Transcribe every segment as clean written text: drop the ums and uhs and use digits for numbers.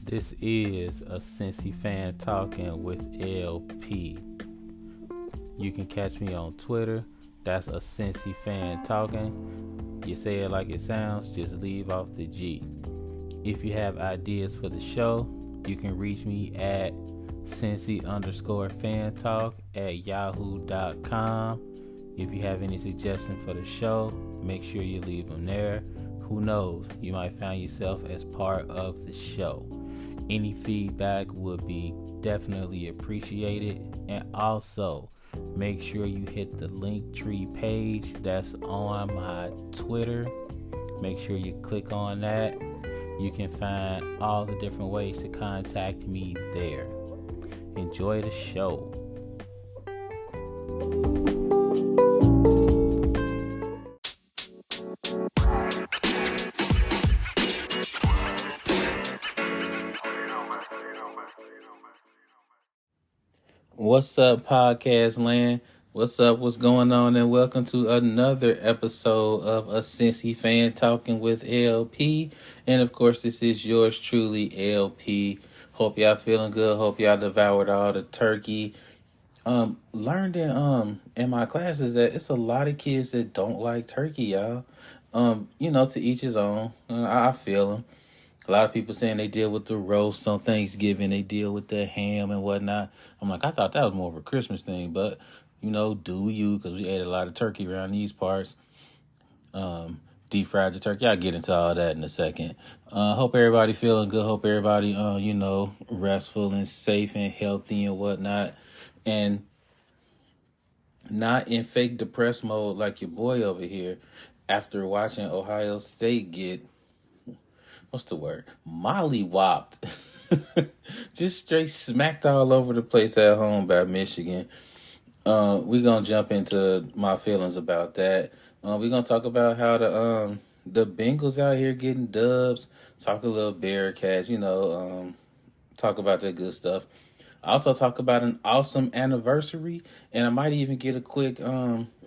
This is a Cincy fan talking with LP. You can catch me on Twitter. That's a Cincy fan talking. You say it like it sounds, just leave off the G. If you have ideas for the show, you can reach me at Cincy_fan talk at yahoo.com. If you have any suggestions for the show, make sure you leave them there. Who knows, you might find yourself as part of the show. Any feedback would be definitely appreciated. And also, make sure you hit the Linktree page that's on my Twitter. Make sure you click on that. You can find all the different ways to contact me there. Enjoy the show. What's up, podcast land? What's up? What's going on? And welcome to another episode of A Cincy Fan Talking with LP. And of course, this is yours truly, LP. Hope y'all feeling good. Hope y'all devoured all the turkey. Learned in my classes that it's a lot of kids that don't like turkey, y'all. To each his own. I feel them. A lot of people saying they deal with the roast on Thanksgiving. They deal with the ham and whatnot. I'm like, I thought that was more of a Christmas thing, but, do you, because we ate a lot of turkey around these parts. Deep fried the turkey. I'll get into all that in a second. Hope everybody feeling good. Hope everybody, restful and safe and healthy and whatnot. And not in fake depressed mode like your boy over here after watching Ohio State get... what's the word? Molly-whopped. Just straight smacked all over the place at home by Michigan. We're going to jump into my feelings about that. We're going to talk about how the Bengals out here getting dubs. Talk a little Bearcats, talk about that good stuff. Also talk about an awesome anniversary, and I might even get a quick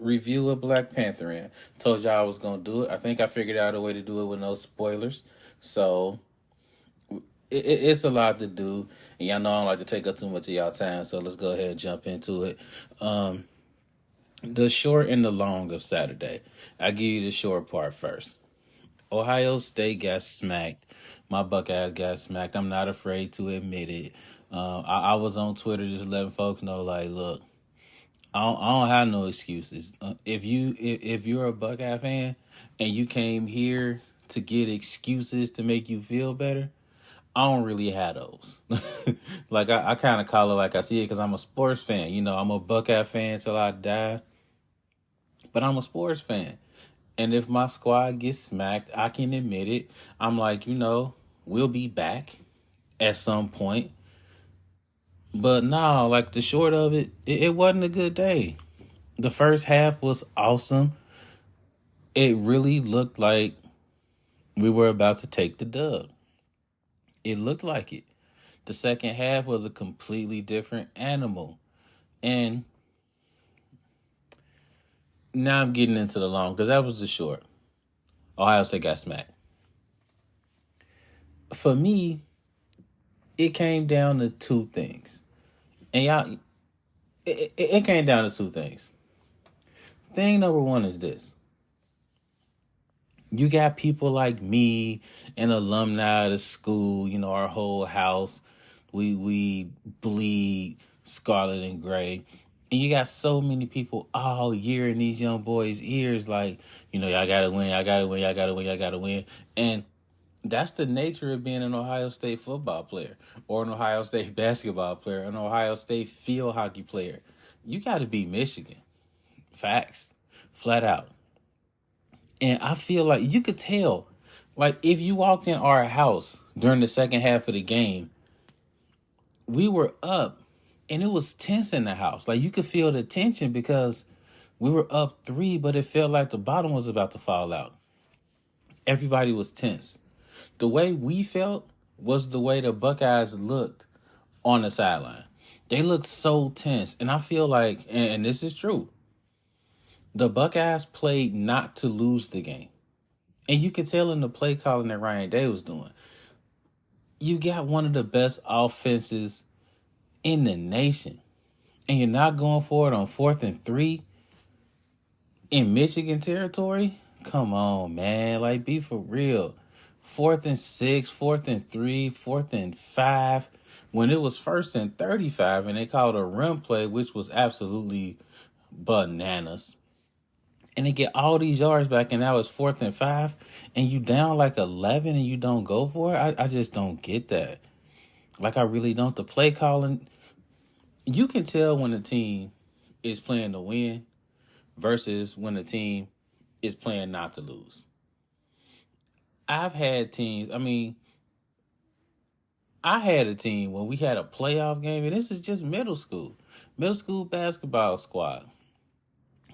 review of Black Panther in. Told y'all I was going to do it. I think I figured out a way to do it with no spoilers. So it's a lot to do, and y'all know I don't like to take up too much of y'all time, so let's go ahead and jump into it. The short and the long of Saturday. I'll give you the short part first. Ohio State got smacked. My Buckeyes got smacked. I'm not afraid to admit it. I was on Twitter just letting folks know, like, look, I don't have no excuses. If you're a Buckeye fan and you came here to get excuses to make you feel better, I don't really have those. Like, I kind of call it like I see it because I'm a sports fan. I'm a Buckeye fan till I die. But I'm a sports fan. And if my squad gets smacked, I can admit it. I'm like, we'll be back at some point. But no, like the short of it, it wasn't a good day. The first half was awesome. It really looked like we were about to take the dub. It looked like it. The second half was a completely different animal. And now I'm getting into the long, because that was the short. Ohio State got smacked. For me, it came down to two things. And y'all, it came down to two things. Thing number one is this. You got people like me and alumni of the school, our whole house. We bleed scarlet and gray. And you got so many people all year in these young boys' ears like, y'all gotta win, y'all gotta win, y'all gotta win, y'all gotta win. And that's the nature of being an Ohio State football player or an Ohio State basketball player, an Ohio State field hockey player. You got to beat Michigan. Facts. Flat out. And I feel like you could tell, like if you walked in our house during the second half of the game, we were up and it was tense in the house. Like you could feel the tension because we were up 3, but it felt like the bottom was about to fall out. Everybody was tense. The way we felt was the way the Buckeyes looked on the sideline. They looked so tense. And I feel like, and this is true, the Buckeyes played not to lose the game. And you can tell in the play calling that Ryan Day was doing. You got one of the best offenses in the nation, and you're not going for it on 4th and 3 in Michigan territory? Come on, man. Like, be for real. 4th and 6, 4th and 3, 4th and 5. When it was 1st and 35 and they called a run play, which was absolutely bananas. And they get all these yards back, and now it's 4th and 5, and you down like 11 and you don't go for it. I just don't get that. Like, I really don't. The play calling, you can tell when a team is playing to win versus when a team is playing not to lose. I've had teams, I had a team when we had a playoff game, and this is just middle school basketball squad.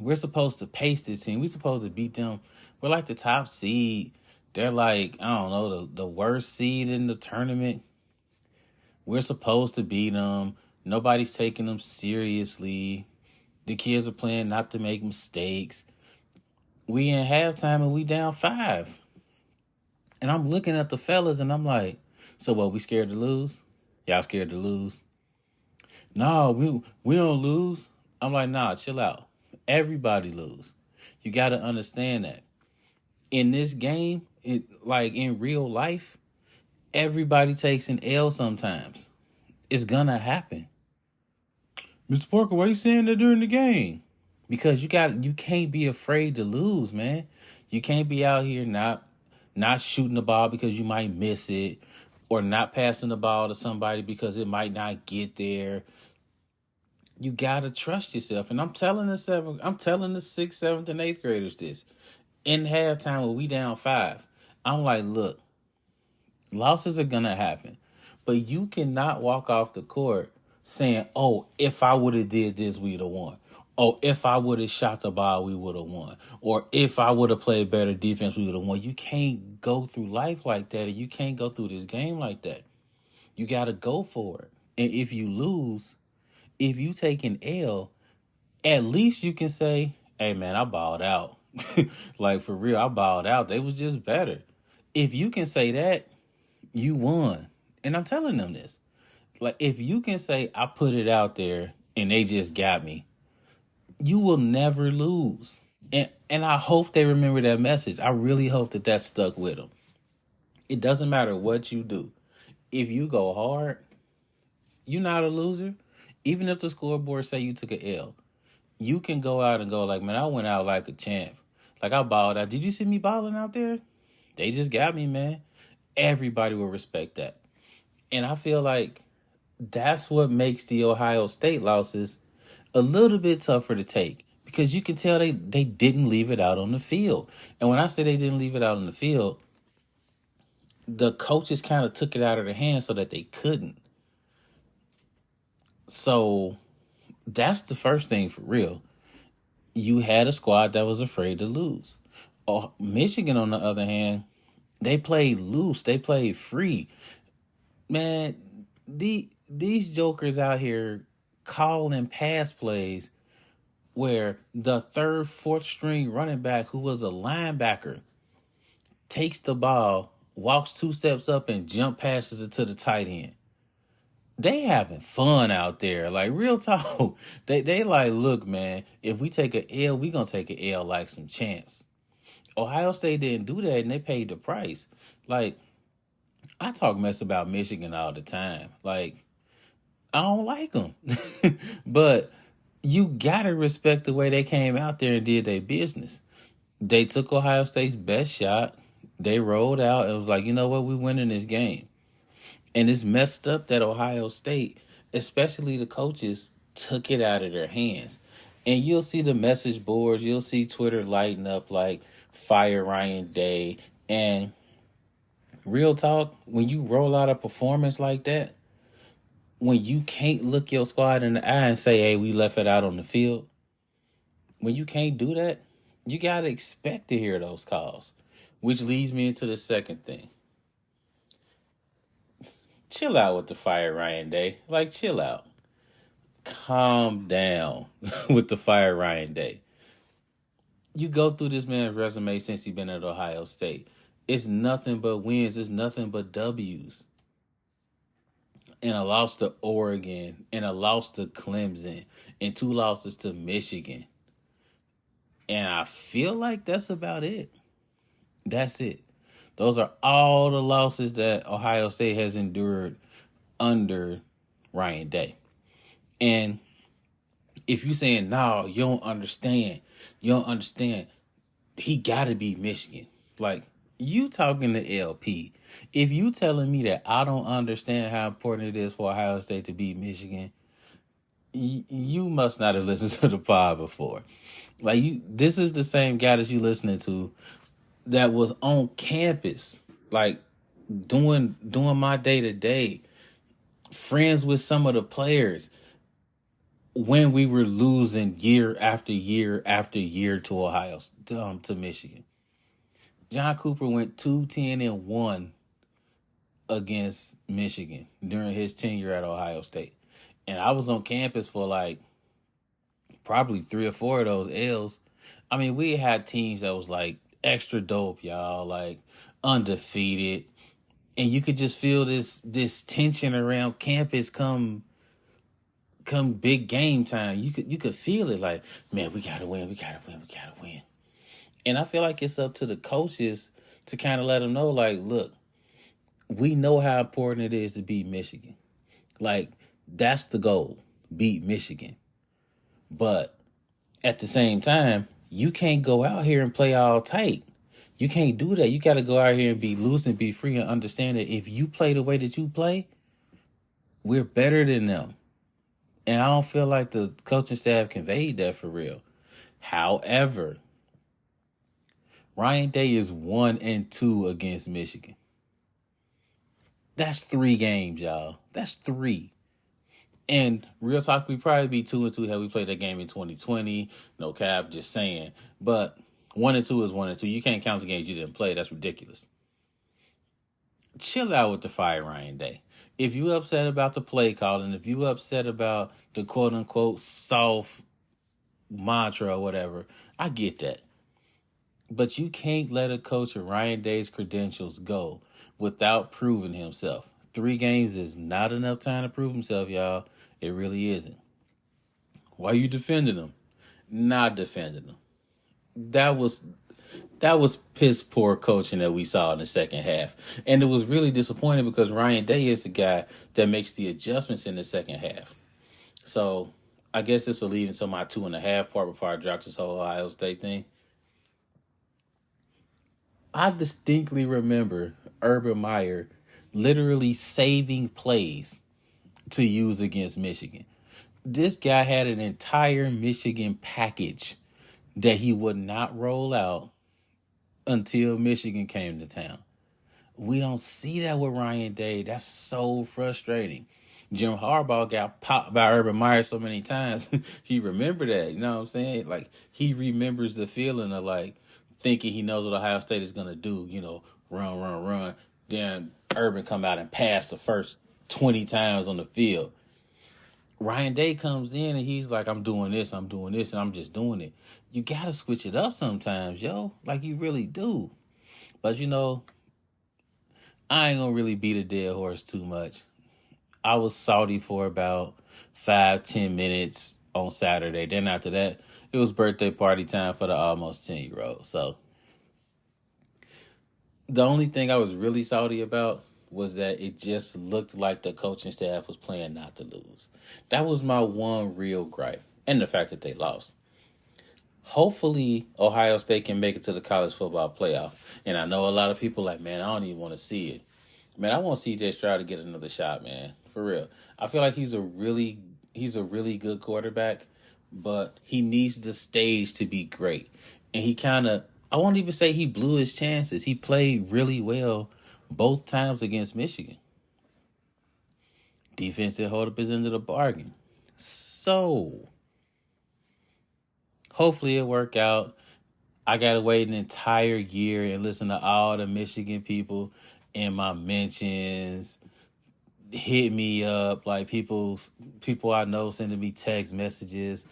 We're supposed to pace this team. We're supposed to beat them. We're like the top seed. They're like, I don't know, the worst seed in the tournament. We're supposed to beat them. Nobody's taking them seriously. The kids are playing not to make mistakes. We in halftime and we down 5. And I'm looking at the fellas and I'm like, so what, we scared to lose? Y'all scared to lose? No, we don't lose. I'm like, nah, chill out. Everybody lose. You got to understand that. In this game, like in real life, everybody takes an L sometimes. It's going to happen. Mr. Parker, why you saying that during the game? Because you can't be afraid to lose, man. You can't be out here not shooting the ball because you might miss it, or not passing the ball to somebody because it might not get there. You gotta trust yourself. And I'm telling the 6th, 7th, and 8th graders this. In halftime when we down 5, I'm like, look, losses are gonna happen. But you cannot walk off the court saying, oh, if I would have did this, we'd have won. Oh, if I would have shot the ball, we would have won. Or if I would have played better defense, we would have won. You can't go through life like that, and you can't go through this game like that. You got to go for it. And if you lose, if you take an L, at least you can say, hey, man, I balled out. Like, for real, I balled out. They was just better. If you can say that, you won. And I'm telling them this. Like, if you can say, I put it out there and they just got me, you will never lose. And I hope they remember that message. I really hope that stuck with them. It doesn't matter what you do. If you go hard, you're not a loser. Even if the scoreboard say you took an L, you can go out and go like, man, I went out like a champ. Like, I balled out. Did you see me balling out there? They just got me, man. Everybody will respect that. And I feel like that's what makes the Ohio State losses a little bit tougher to take, because you can tell they didn't leave it out on the field. And when I say they didn't leave it out on the field, the coaches kind of took it out of their hands so that they couldn't. So that's the first thing for real. You had a squad that was afraid to lose. Oh, Michigan, on the other hand, they played loose. They played free. Man, these jokers out here calling pass plays where the 3rd, 4th string running back, who was a linebacker, takes the ball, walks 2 steps up, and jump passes it to the tight end. They having fun out there. Like, real talk. They like, look, man, if we take an L, we gonna take an L like some champs. Ohio State didn't do that, and they paid the price. Like, I talk mess about Michigan all the time. Like, I don't like them. But you gotta respect the way they came out there and did their business. They took Ohio State's best shot. They rolled out and was like, you know what, we winning this game. And it's messed up that Ohio State, especially the coaches, took it out of their hands. And you'll see the message boards, you'll see Twitter lighting up like fire Ryan Day. And real talk, when you roll out a performance like that, when you can't look your squad in the eye and say, hey, we left it out on the field, when you can't do that, you got to expect to hear those calls. Which leads me into the second thing. Chill out with the fire Ryan Day. Like, chill out. Calm down with the fire Ryan Day. You go through this man's resume since he's been at Ohio State. It's nothing but wins. It's nothing but W's. and a loss to Oregon and a loss to Clemson and 2 losses to Michigan. And I feel like that's about it. That's it. Those are all the losses that Ohio State has endured under Ryan Day. And if you saying, no, you don't understand, he got to beat Michigan. Like, you talking to LP. If you telling me that I don't understand how important it is for Ohio State to beat Michigan, you must not have listened to the pod before. Like, this is the same guy that you listening to that was on campus, like doing my day to day, friends with some of the players when we were losing year after year after year to Ohio, to Michigan. John Cooper went 2-10-1 against Michigan during his tenure at Ohio State. And I was on campus for like probably 3 or 4 of those L's. I mean, we had teams that was like extra dope, y'all, like undefeated. And you could just feel this tension around campus come big game time. You could feel it, like, man, we gotta win. And I feel like it's up to the coaches to kind of let them know, like, look, we know how important it is to beat Michigan. Like, that's the goal, beat Michigan. But at the same time, you can't go out here and play all tight. You can't do that. You got to go out here and be loose and be free and understand that if you play the way that you play, we're better than them. And I don't feel like the coaching staff conveyed that for real. However, Ryan Day is 1-2 against Michigan. That's 3 games, y'all. That's 3. And real talk, we'd probably be 2-2 had we played that game in 2020. No cap, just saying. But 1-2 is 1-2. You can't count the games you didn't play. That's ridiculous. Chill out with the fire Ryan Day. If you upset about the play calling, if you upset about the quote unquote soft mantra or whatever, I get that. But you can't let a coach of Ryan Day's credentials go without proving himself. 3 games is not enough time to prove himself, y'all. It really isn't. Why are you defending him? Not defending him. That was piss poor coaching that we saw in the second half. And it was really disappointing because Ryan Day is the guy that makes the adjustments in the second half. So I guess this will lead into my 2.5 part before I drop this whole Ohio State thing. I distinctly remember Urban Meyer literally saving plays to use against Michigan. This guy had an entire Michigan package that he would not roll out until Michigan came to town. We don't see that with Ryan Day. That's so frustrating. Jim Harbaugh got popped by Urban Meyer so many times. He remembered that. You know what I'm saying? Like, he remembers the feeling of, like, thinking he knows what Ohio State is going to do. You know, run. Then Urban come out and pass the first 20 times on the field. Ryan Day comes in and he's like, I'm doing this, and I'm just doing it. You got to switch it up sometimes, yo. Like, you really do. But, you know, I ain't going to really beat a dead horse too much. I was salty for about 5-10 minutes on Saturday. Then after that, it was birthday party time for the almost 10-year-old. So the only thing I was really salty about was that it just looked like the coaching staff was playing not to lose. That was my one real gripe. And the fact that they lost. Hopefully, Ohio State can make it to the college football playoff. And I know a lot of people like, man, I don't even want to see it. Man, I want CJ Stroud to get another shot, man. For real. I feel like he's a really good quarterback, but he needs the stage to be great. And he kind of, I won't even say he blew his chances. He played really well both times against Michigan. Defense didn't hold up his end of the bargain. So, hopefully it work out. I got to wait an entire year and listen to all the Michigan people in my mentions hit me up, like people I know sending me text messages.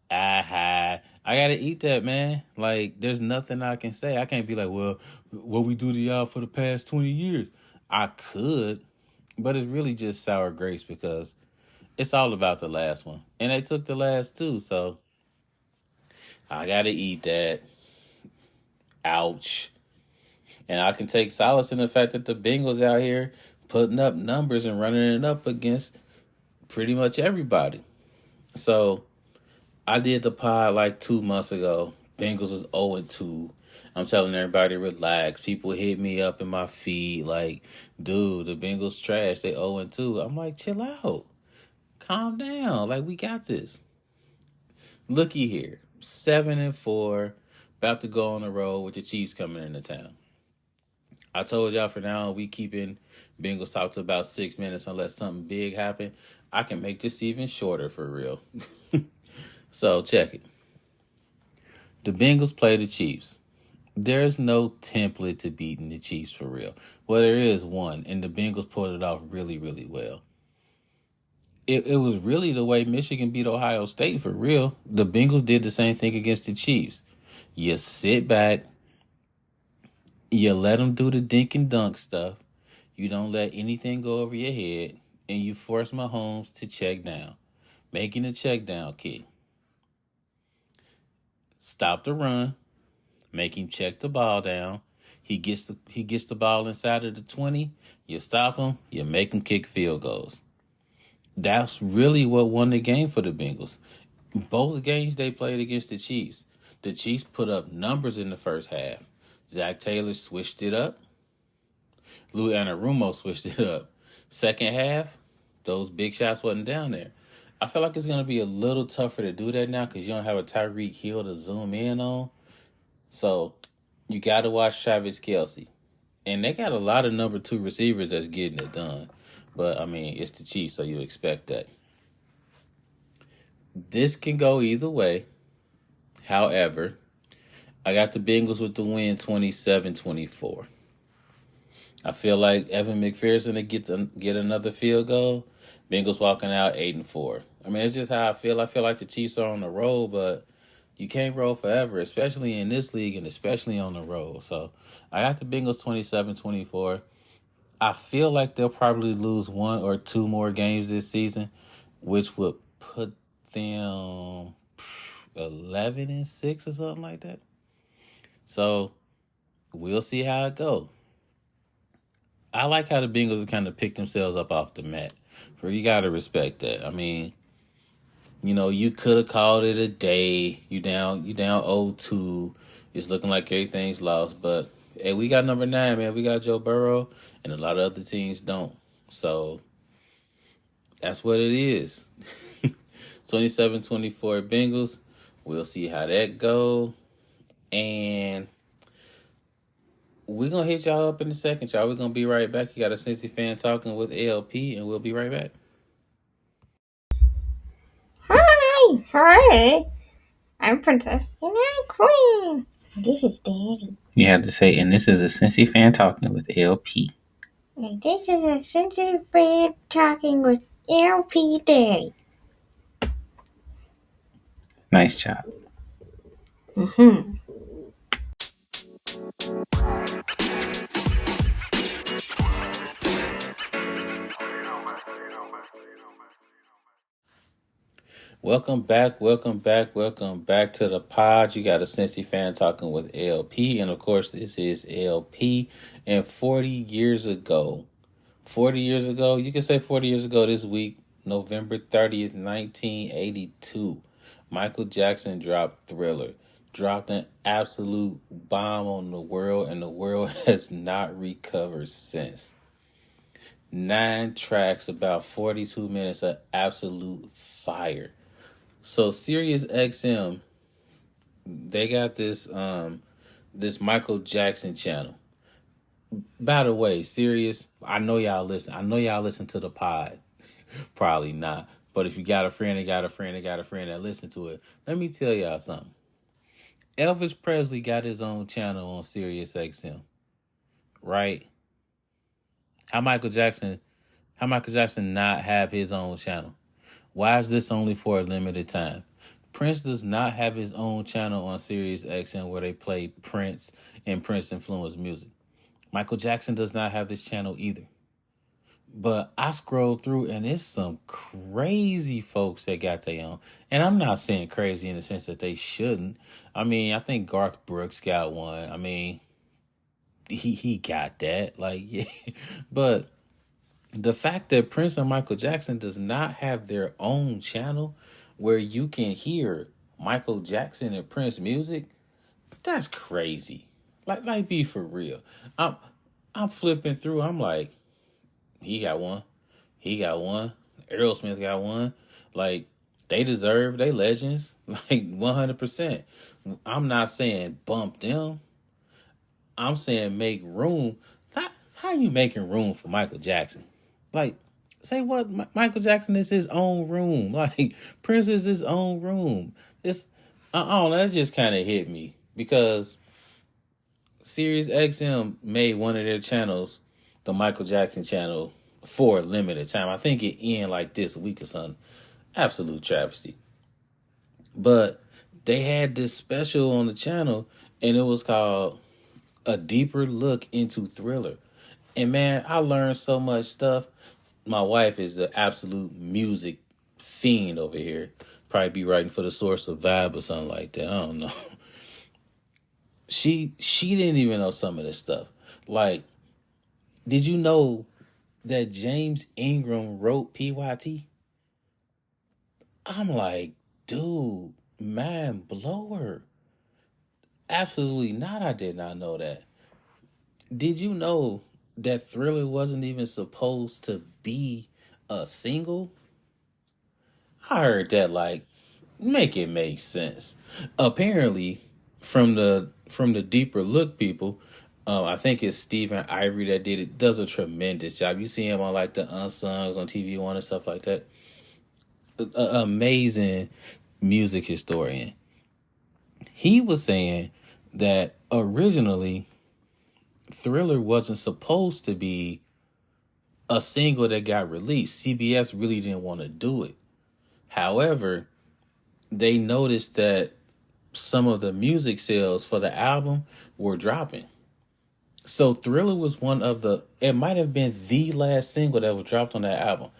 I gotta eat that, man. Like, there's nothing I can say. I can't be like, well, what we do to y'all for the past 20 years. I could, but it's really just sour grapes because it's all about the last one. And they took the last two, so I gotta eat that. Ouch. And I can take solace in the fact that the Bengals out here putting up numbers and running it up against pretty much everybody. So I did the pod like 2 months ago. Bengals was 0-2. I'm telling everybody relax. People hit me up in my feed like, dude, the Bengals trash. They 0-2. I'm like, chill out. Calm down. Like, we got this. Looky here. 7-4. About to go on the road with the Chiefs coming into town. I told y'all for now we keeping Bengals talk to about 6 minutes unless something big happen. I can make this even shorter for real. So check it. The Bengals play the Chiefs. There's no template to beating the Chiefs for real. Well, there is one, and the Bengals pulled it off really, really well. It was really the way Michigan beat Ohio State for real. The Bengals did the same thing against the Chiefs. You sit back, you let them do the dink and dunk stuff. You don't let anything go over your head, and you force Mahomes to check down, making a check down kick. Stop the run, make him check the ball down. He gets the ball inside of the 20. You stop him, you make him kick field goals. That's really what won the game for the Bengals. Both games they played against the Chiefs put up numbers in the first half. Zach Taylor switched it up. Lou Anarumo switched it up. Second half, those big shots wasn't down there. I feel like it's going to be a little tougher to do that now because you don't have a Tyreek Hill to zoom in on. So you got to watch Travis Kelce. And they got a lot of number 2 receivers that's getting it done. But, I mean, it's the Chiefs, so you expect that. This can go either way. However, I got the Bengals with the win 27-24. I feel like Evan McPherson to get another field goal. Bengals walking out 8-4. I mean, it's just how I feel. I feel like the Chiefs are on the road, but you can't roll forever, especially in this league and especially on the road. So I got the Bengals 27-24. I feel like they'll probably lose 1 or 2 more games this season, which would put them 11-6 or something like that. So we'll see how it goes. I like how the Bengals kind of picked themselves up off the mat. For you got to respect that. I mean, you know, you could have called it a day. You down 0-2. It's looking like everything's lost. But, hey, we got number 9, man. We got Joe Burrow, and a lot of other teams don't. So that's what it is. 27-24 Bengals. We'll see how that go. And we're going to hit y'all up in a second, y'all. We're going to be right back. You got a Cincy fan talking with LP, and we'll be right back. Hi, I'm Princess and I'm Queen. This is Daddy. You have to say, and this is a Cincy fan talking with LP. And this is a sensitive fan talking with LP Daddy. Nice job. Welcome back to the pod. You got a Cincy fan talking with LP, and of course, this is LP. And 40 years ago, you can say 40 years ago this week, November 30th, 1982, Michael Jackson dropped Thriller, dropped an absolute bomb on the world, and the world has not recovered since. 9 tracks, about 42 minutes of absolute fire. So Sirius XM, they got this Michael Jackson channel. By the way, Sirius, I know y'all listen to the pod. Probably not. But if you got a friend that listen to it, let me tell y'all something. Elvis Presley got his own channel on Sirius XM. Right? How Michael Jackson not have his own channel? Why is this only for a limited time? Prince does not have his own channel on Sirius XM where they play Prince and Prince-influenced music. Michael Jackson does not have this channel either. But I scroll through and it's some crazy folks that got their own. And I'm not saying crazy in the sense that they shouldn't. I mean, I think Garth Brooks got one. I mean, he got that. Like, yeah. But the fact that Prince and Michael Jackson does not have their own channel where you can hear Michael Jackson and Prince music, that's crazy. Like be for real. I'm flipping through. I'm like, he got one. He got one. Aerosmith got one. Like, they deserve, they legends. Like 100%. I'm not saying bump them. I'm saying make room. How you making room for Michael Jackson? Like, say what? Michael Jackson is his own room. Like, Prince is his own room. It's, I don't know, that just kind of hit me because Sirius XM made one of their channels, the Michael Jackson channel, for a limited time. I think it ended like this week or something. Absolute travesty. But they had this special on the channel, and it was called A Deeper Look into Thriller. And man, I learned so much stuff. My wife is the absolute music fiend over here. Probably be writing for the Source of Vibe or something like that. I don't know. She didn't even know some of this stuff. Like, did you know that James Ingram wrote PYT? I'm like, dude, man, blower. Absolutely not. I did not know that. Did you know that Thriller wasn't even supposed to be a single? I heard that, like, make it make sense. Apparently, from the deeper look people, I think it's Stephen Ivory that did it. Does a tremendous job. You see him on like the Unsungs on TV One and stuff like that. Amazing music historian. He was saying that originally Thriller wasn't supposed to be a single that got released. CBS really didn't want to do it. However, they noticed that some of the music sales for the album were dropping. So Thriller was one of it might have been the last single that was dropped on that album.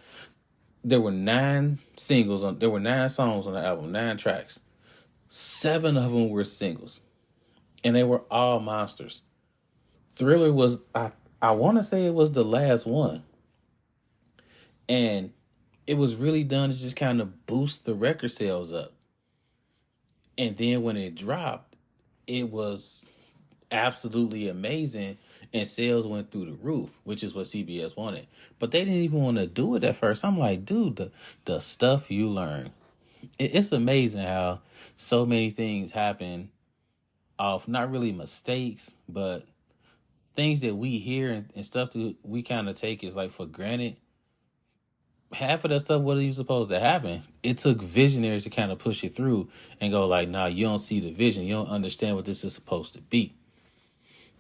There were there were 9 songs on the album, 9 tracks. 7 of them were singles. And they were all monsters. Thriller was, I want to say it was the last one. And it was really done to just kind of boost the record sales up. And then when it dropped, it was absolutely amazing and sales went through the roof, which is what CBS wanted. But they didn't even want to do it at first. I'm like, dude, the stuff you learn. It's amazing how so many things happen off not really mistakes, but things that we hear and stuff that we kind of take as like for granted. Half of that stuff wasn't even supposed to happen. It took visionaries to kind of push it through and go like, nah, you don't see the vision. You don't understand what this is supposed to be.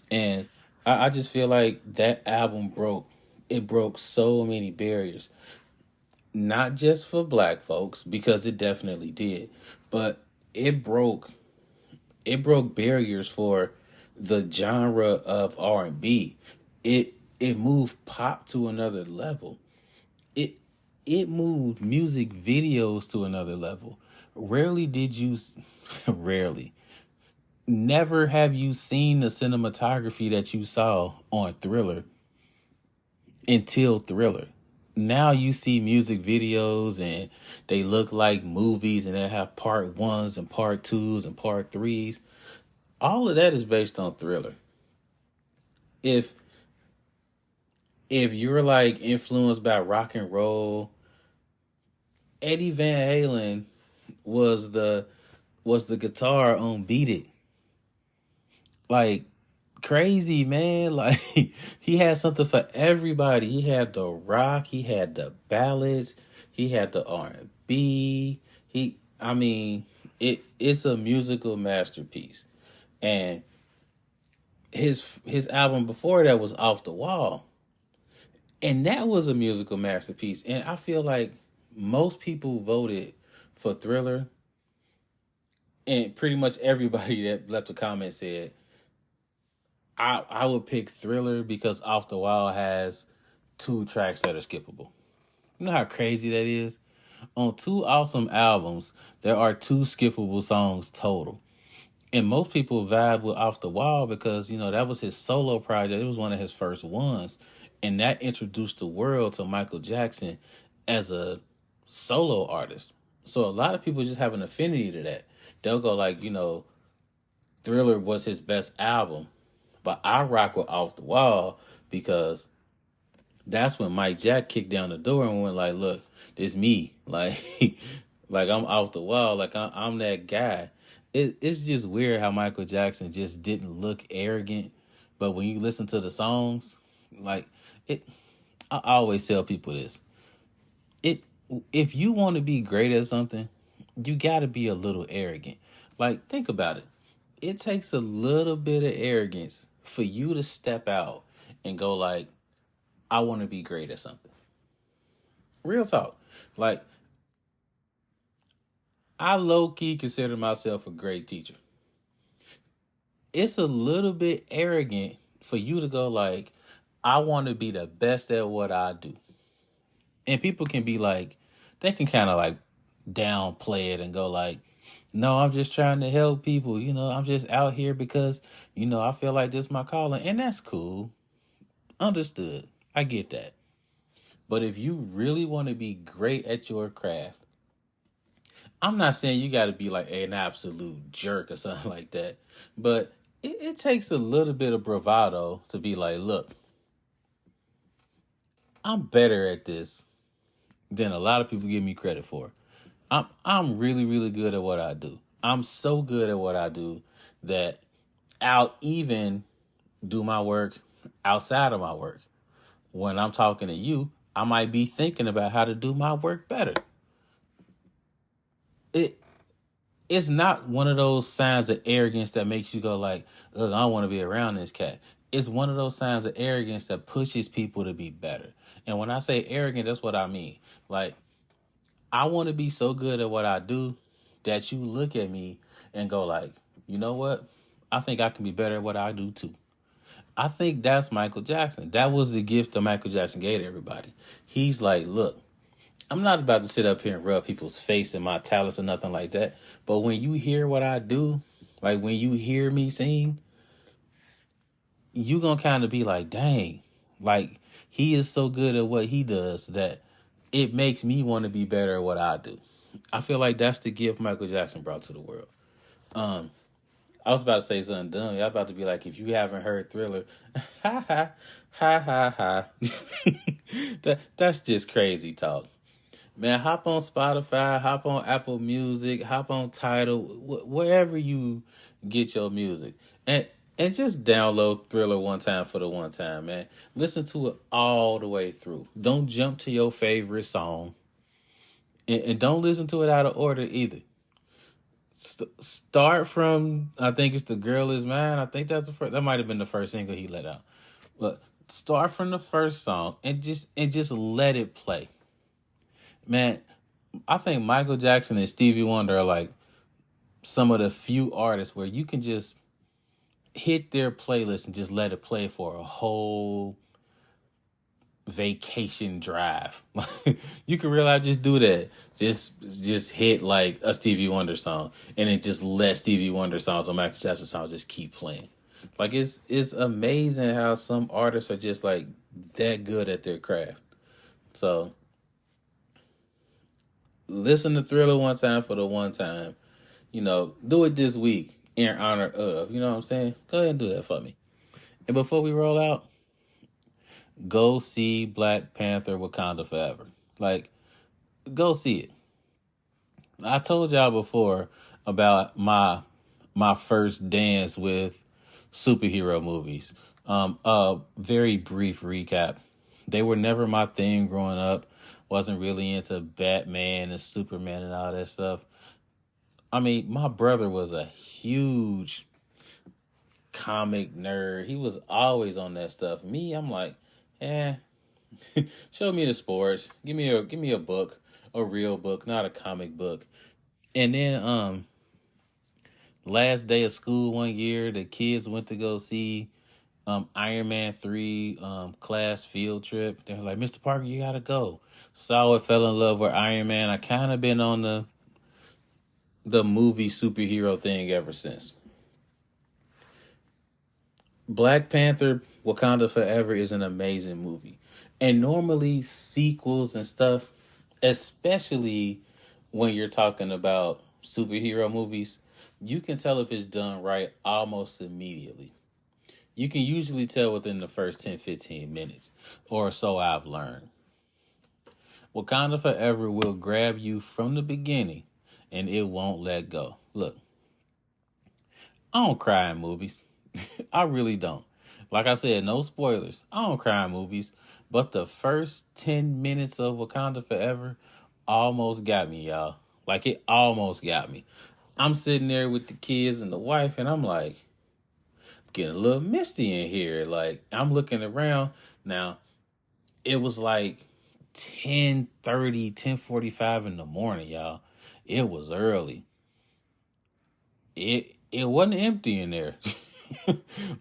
And I just feel like that album broke so many barriers. Not just for black folks, because it definitely did, but it broke barriers for the genre of R&B. It moved pop to another level. It it moved music videos to another level. Rarely did you rarely never have you seen the cinematography that you saw on Thriller until Thriller. Now you see music videos and they look like movies and they have part ones and part twos and part threes. All of that is based on Thriller. If if you're like influenced by rock and roll, Eddie Van Halen was the guitar on Beat It. Like crazy, man. Like he had something for everybody. He had the rock, he had the ballads, he had the R&B. I mean, it's a musical masterpiece. And his album before that was Off the Wall. And that was a musical masterpiece. And I feel like most people voted for Thriller, and pretty much everybody that left a comment said I would pick Thriller because Off the Wall has 2 tracks that are skippable. You know how crazy that is? On 2 awesome albums, there are 2 skippable songs total. And most people vibe with Off the Wall because, that was his solo project. It was one of his first ones. And that introduced the world to Michael Jackson as a solo artist. So a lot of people just have an affinity to that. They'll go like, Thriller was his best album. But I rock with Off the Wall because that's when Mike Jack kicked down the door and went like, look, this me. Like, like I'm off the wall. Like I'm that guy. It's just weird how Michael Jackson just didn't look arrogant. But when you listen to the songs, like it, I always tell people this. It If you want to be great at something, you got to be a little arrogant. Like think about it. It takes a little bit of arrogance for you to step out and go like, I want to be great at something. Real talk. Like I low key consider myself a great teacher. It's a little bit arrogant for you to go like, I want to be the best at what I do. And people can be like, they can kind of like downplay it and go like, no, I'm just trying to help people. I'm just out here because, I feel like this is my calling. And that's cool. Understood. I get that. But if you really want to be great at your craft, I'm not saying you got to be like an absolute jerk or something like that. But it takes a little bit of bravado to be like, look, I'm better at this than a lot of people give me credit for. I'm really, really good at what I do. I'm so good at what I do that I'll even do my work outside of my work. When I'm talking to you, I might be thinking about how to do my work better. It's not one of those signs of arrogance that makes you go like, ugh, I don't want to be around this cat. It's one of those signs of arrogance that pushes people to be better. And when I say arrogant, that's what I mean. Like, I want to be so good at what I do that you look at me and go like, you know what? I think I can be better at what I do too. I think that's Michael Jackson. That was the gift that Michael Jackson gave to everybody. He's like, look, I'm not about to sit up here and rub people's face in my talents or nothing like that. But when you hear what I do, like when you hear me sing, you gonna kind of be like, dang, like he is so good at what he does that it makes me want to be better at what I do. I feel like that's the gift Michael Jackson brought to the world. I was about to say something dumb. Y'all about to be like, if you haven't heard Thriller, ha ha ha ha ha. That's just crazy talk. Man, hop on Spotify, hop on Apple Music, hop on Tidal, wherever you get your music, and just download Thriller one time for the one time, man. Listen to it all the way through. Don't jump to your favorite song, and don't listen to it out of order either. Start from I think it's "The Girl Is Mine." I think that's the first. That might have been the first single he let out, but start from the first song and just let it play. Man, I think Michael Jackson and Stevie Wonder are like some of the few artists where you can just hit their playlist and just let it play for a whole vacation drive. You can realize just do that. Just hit like a Stevie Wonder song and then just let Stevie Wonder songs or Michael Jackson songs just keep playing. Like it's amazing how some artists are just like that good at their craft. So listen to Thriller one time for the one time. Do it this week in honor of. You know what I'm saying? Go ahead and do that for me. And before we roll out, go see Black Panther Wakanda Forever. Like, go see it. I told y'all before about my first dance with superhero movies. A very brief recap. They were never my thing growing up. Wasn't really into Batman and Superman and all that stuff. I mean, my brother was a huge comic nerd. He was always on that stuff. Me, I'm like, show me the sports. Give me a book, a real book, not a comic book. And then last day of school one year, the kids went to go see Iron Man 3 class field trip. They're like, Mr. Parker, you gotta go. Saw it, fell in love with Iron Man. I kind of been on the movie superhero thing ever since. Black Panther Wakanda Forever is an amazing movie. And normally sequels and stuff, especially when you're talking about superhero movies, you can tell if it's done right almost immediately. You can usually tell within the first 10, 15 minutes, or so I've learned. Wakanda Forever will grab you from the beginning and it won't let go. Look, I don't cry in movies. I really don't. Like I said, no spoilers. I don't cry in movies. But the first 10 minutes of Wakanda Forever almost got me, y'all. Like, it almost got me. I'm sitting there with the kids and the wife, and I'm like, getting a little misty in here. Like, I'm looking around. Now, it was like 10:30, 10:45 in the morning, y'all. It was early. It wasn't empty in there.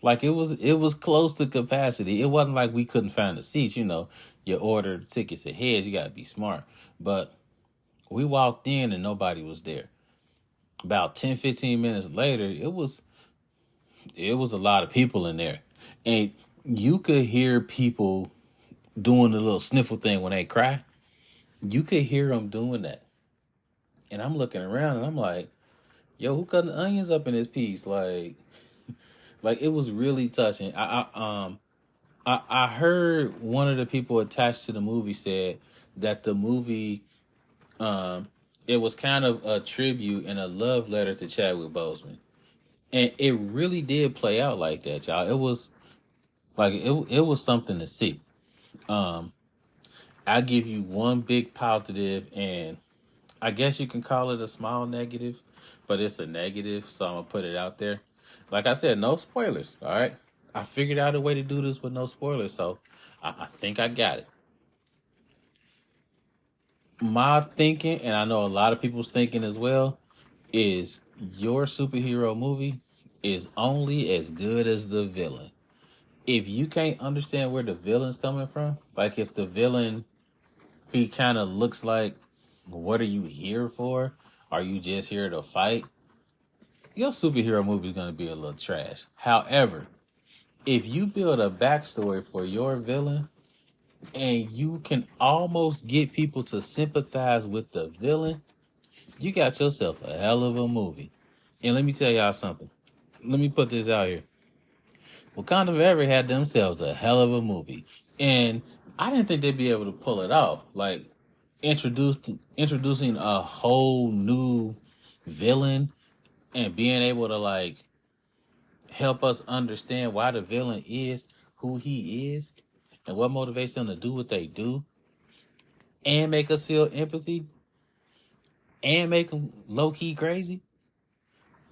Like it was close to capacity. It wasn't like we couldn't find the seats, You order tickets ahead, you gotta be smart. But we walked in and nobody was there. About 10, 15 minutes later, it was a lot of people in there. And you could hear people doing the little sniffle thing when they cry. You could hear them doing that. And I'm looking around and I'm like, yo, who cut the onions up in this piece? Like it was really touching. I heard one of the people attached to the movie said that the movie it was kind of a tribute and a love letter to Chadwick Boseman. And it really did play out like that, y'all. It was like it was something to see. Um I give you one big positive, and I guess you can call it a small negative, but it's a negative, so I'm gonna put it out there. Like I said, no spoilers. All right, I figured out a way to do this with no spoilers, so I think I got it. My thinking, and I know a lot of people's thinking as well, is your superhero movie is only as good as the villain. If you can't understand where the villain's coming from, like if the villain he kind of looks like, what are you here for? Are you just here to fight? Your superhero movie is going to be a little trash. However, if you build a backstory for your villain and you can almost get people to sympathize with the villain, you got yourself a hell of a movie. And let me tell y'all something. Let me put this out here. Wakanda Forever had themselves a hell of a movie. And I didn't think they'd be able to pull it off. Like introducing a whole new villain and being able to like help us understand why the villain is who he is and what motivates them to do what they do and make us feel empathy and make them low key crazy.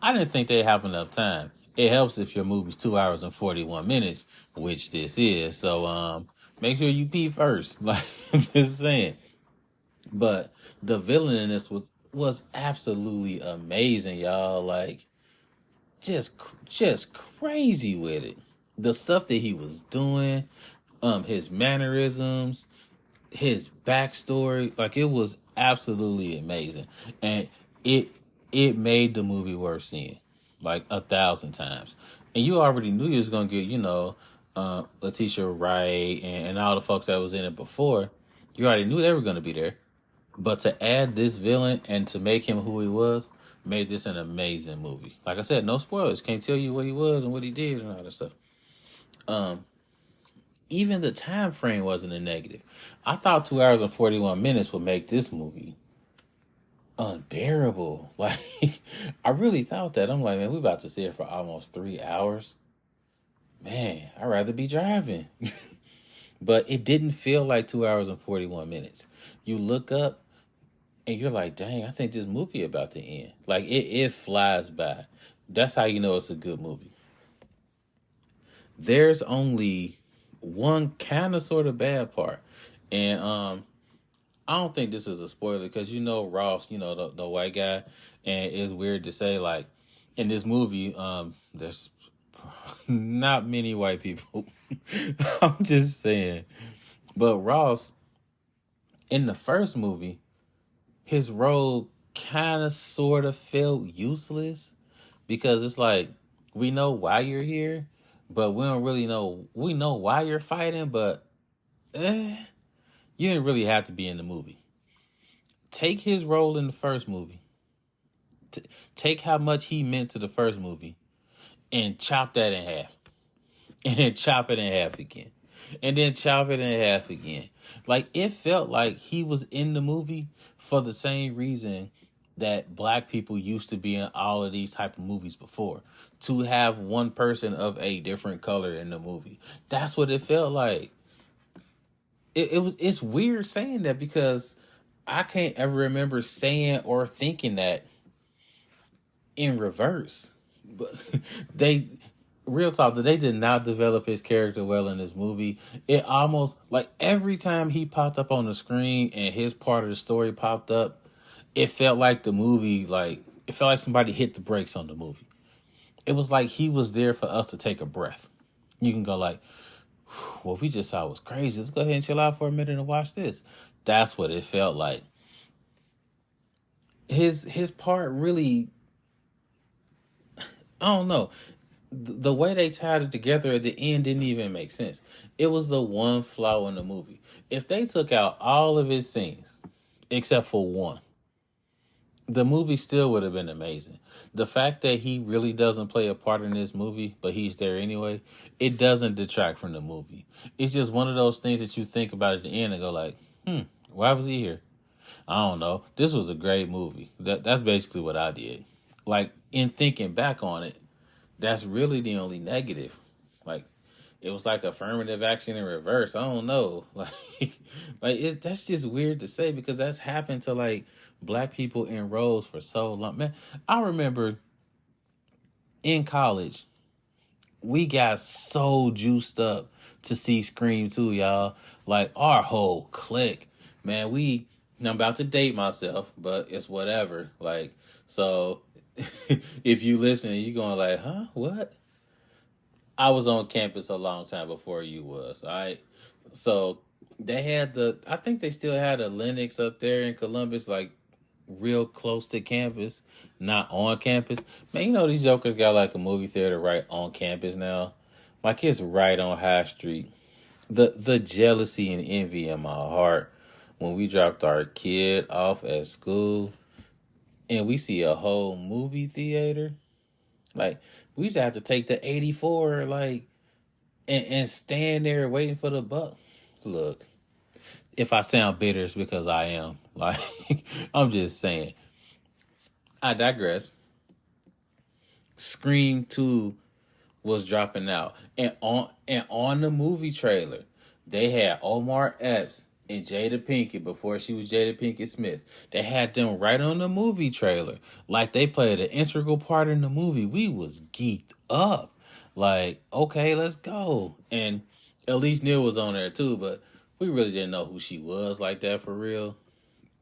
I didn't think they'd have enough time. It helps if your movie's 2 hours and 41 minutes, which this is. So make sure you pee first. Like I'm just saying. But the villain in this was absolutely amazing, y'all. Like just crazy with it. The stuff that he was doing, his mannerisms, his backstory, like it was absolutely amazing, and it it made the movie worth seeing, like 1,000 times. And you already knew you was gonna get, Letitia Wright and all the folks that was in it before. You already knew they were gonna be there, but to add this villain and to make him who he was made this an amazing movie. Like I said, no spoilers. Can't tell you what he was and what he did and all that stuff. Um, Even the time frame wasn't a negative. I thought 2 hours and 41 minutes would make this movie unbearable. Like I really thought that. I'm like, man, we about to see it for almost 3 hours. Man, I'd rather be driving. But it didn't feel like 2 hours and 41 minutes. You look up and you're like, dang, I think this movie about to end. Like it flies by. That's how you know it's a good movie. There's only one kind of sort of bad part. And I don't think this is a spoiler because Ross, the white guy, and it's weird to say like in this movie, there's Not many white people. I'm just saying. But Ross, in the first movie, his role kind of sort of felt useless because it's like, we know why you're here, but we don't really know. We know why you're fighting, but you didn't really have to be in the movie. Take his role in the first movie. Take how much he meant to the first movie and chop that in half. And then chop it in half again. And then chop it in half again. Like, it felt like he was in the movie for the same reason that black people used to be in all of these type of movies before. To have one person of a different color in the movie. That's what it felt like. It's weird saying that because I can't ever remember saying or thinking that in reverse. But they, real talk, they did not develop his character well in this movie. It almost, like, every time he popped up on the screen and his part of the story popped up, it felt like the movie, like, it felt like somebody hit the brakes on the movie. It was like he was there for us to take a breath. You can go like, what we just saw was crazy. Let's go ahead and chill out for a minute and watch this. That's what it felt like. His part really, I don't know. The way they tied it together at the end didn't even make sense. It was the one flaw in the movie. If they took out all of his scenes, except for one, the movie still would have been amazing. The fact that he really doesn't play a part in this movie, but he's there anyway, it doesn't detract from the movie. It's just one of those things that you think about at the end and go like, why was he here? I don't know. This was a great movie. That's basically what I did. Like, in thinking back on it, that's really the only negative. Like, it was like affirmative action in reverse. I don't know. That's just weird to say because that's happened to, like, black people in roles for so long. Man, I remember in college, we got so juiced up to see Scream 2, y'all. Like, our whole clique. Man, I'm about to date myself, but it's whatever. Like, so if you listen, you're going like, huh? What? I was on campus a long time before you was, all right? So they had I think they still had a Linux up there in Columbus, like real close to campus, not on campus. Man, you know these jokers got like a movie theater right on campus now. Like, it's right on High Street. The jealousy and envy in my heart when we dropped our kid off at school and we see a whole movie theater. Like, we used to have to take the 84, like, and stand there waiting for the buck. Look, if I sound bitter, it's because I am. Like, I'm just saying. I digress. Scream 2 was dropping out. And on the movie trailer, they had Omar Epps and Jada Pinkett before she was Jada Pinkett Smith. They had them right on the movie trailer. Like, they played an integral part in the movie. We was geeked up. Like, okay, let's go. And Elise Neal was on there too, but we really didn't know who she was like that for real.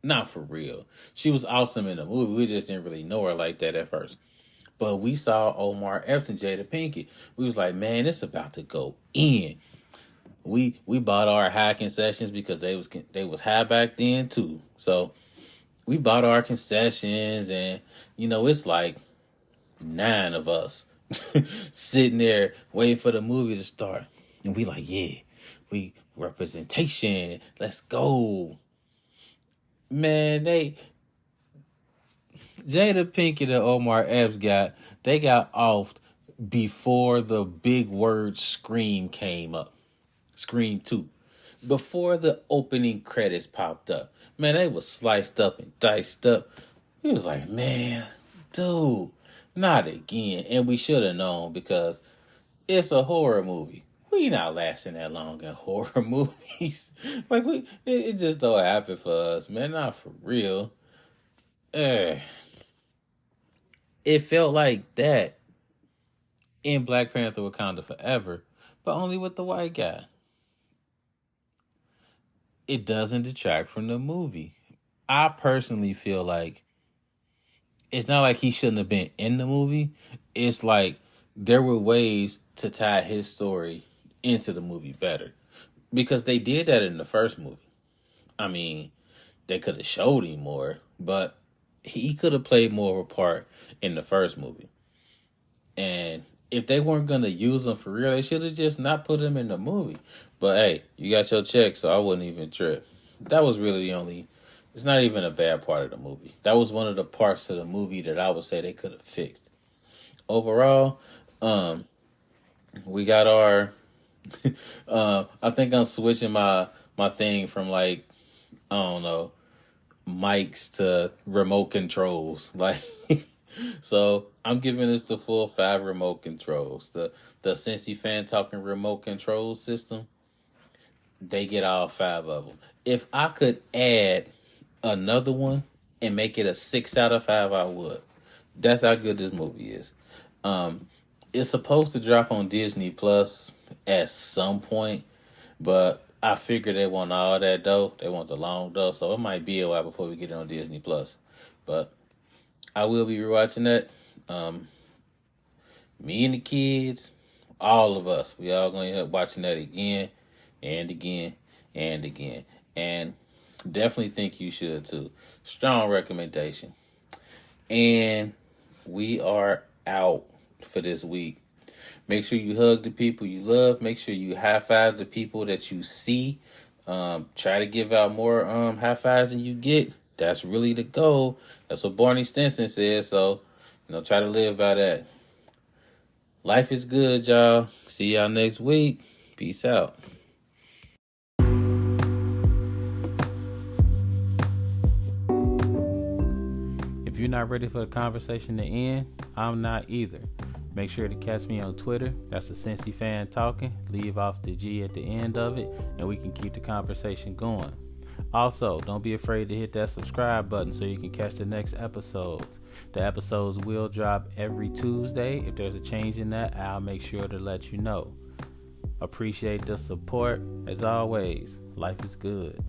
Not for real. She was awesome in the movie. We just didn't really know her like that at first. But we saw Omar Epps and Jada Pinkett. We was like, man, it's about to go in. We bought our high concessions because they was high back then too. So we bought our concessions, and it's like 9 of us sitting there waiting for the movie to start, and we like, yeah, we representation. Let's go, man. Jada Pinkett and Omar Epps got off before the big word Scream came up. Scream 2. Before the opening credits popped up. Man, they was sliced up and diced up. We was like, man, dude, not again. And we should have known because it's a horror movie. We not lasting that long in horror movies. Like, it just don't happen for us, man. Not for real. It felt like that in Black Panther Wakanda Forever, but only with the white guy. It doesn't detract from the movie. I personally feel like it's not like he shouldn't have been in the movie. It's like there were ways to tie his story into the movie better because they did that in the first movie. I mean, they could have showed him more, but he could have played more of a part in the first movie. And if they weren't gonna use him for real, they should have just not put him in the movie. But hey, you got your check, so I wouldn't even trip. That was really the only. It's not even a bad part of the movie. That was one of the parts of the movie that I would say they could have fixed. Overall, we got our. I think I'm switching my thing from like I don't know mics to remote controls. Like so I'm giving this the full 5 remote controls. The Cincy Fan Talking remote control system, they get all 5 of them. If I could add another one and make it a 6 out of 5, I would. That's how good this movie is. It's supposed to drop on Disney Plus at some point, but I figure they want all that dough. They want the long dough, so it might be a while before we get it on Disney Plus. But I will be rewatching that. Me and the kids, all of us, we all going to end up watching that again and again and again. And definitely think you should too. Strong recommendation. And we are out for this week. Make sure you hug the people you love. Make sure you high five the people that you see. Try to give out more high fives than you get. That's really the goal. That's what Barney Stinson said. So, try to live by that. Life is good, y'all. See y'all next week. Peace out. If you're not ready for the conversation to end, I'm not either. Make sure to catch me on Twitter. That's the Cincy Fan Talking. Leave off the G at the end of it, and we can keep the conversation going. Also, don't be afraid to hit that subscribe button so you can catch the next episodes. The episodes will drop every Tuesday. If there's a change in that, I'll make sure to let you know. Appreciate the support. As always, life is good.